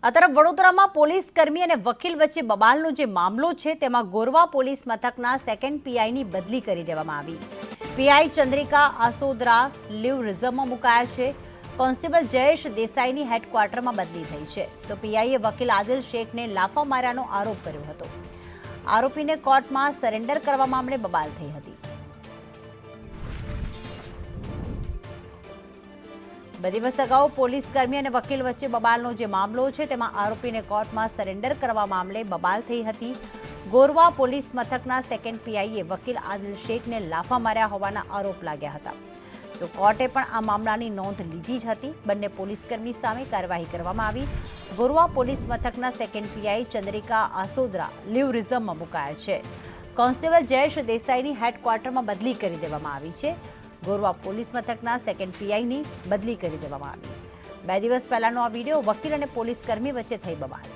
આ તરફ વડોદરામાં પોલીસ કર્મી અને વકીલ વચ્ચે બબાલનો જે મામલો છે તેમાં ગોરવા પોલીસ મથકના સેકન્ડ પીઆઈની બદલી કરી દેવામાં આવી। પીઆઈ ચંદ્રિકા આસોદરા લીવ રિઝર્વમાં મુકાયા છે। કોન્સ્ટેબલ જયેશ દેસાઈની હેડક્વાર્ટરમાં બદલી થઈ છે તો પીઆઈએ વકીલ આદિલ શેખને લાફા માર્યાનો આરોપ કર્યો હતો। આરોપીને કોર્ટમાં સરેન્ડર કરવા મામલે બબાલ થઈ હતી। બે દિવસ અગાઉ પોલીસ કર્મી અને વકીલ વચ્ચે બબાલનો જે મામલો છે તેમાં આરોપીને કોર્ટમાં સરેન્ડર કરવા મામલે બબાલ થઈ હતી। ગોરવા પોલીસ મથકના સેકન્ડ પીઆઈએ વકીલ આદિલ શેખને લાફા માર્યા હોવાના આરોપ લાગ્યા હતા તો કોર્ટે પણ આ મામલાની નોંધ લીધી જ હતી। બંને પોલીસકર્મી સામે કાર્યવાહી કરવામાં આવી। ગોરવા પોલીસ મથકના સેકન્ડ પીઆઈ ચંદ્રિકા આસોદરા લીવ રિઝર્વમાં મુકાયા છે। કોન્સ્ટેબલ જયેશ દેસાઈની હેડક્વાર્ટરમાં બદલી કરી દેવામાં આવી છે। ગોરવા પોલીસ મથકના સેકન્ડ પીઆઈની બદલી કરી દેવામાં આવી। બે દિવસ પહેલાનો આ વિડીયો વકીલ અને પોલીસ કર્મી વચ્ચે થઈ બબાલ।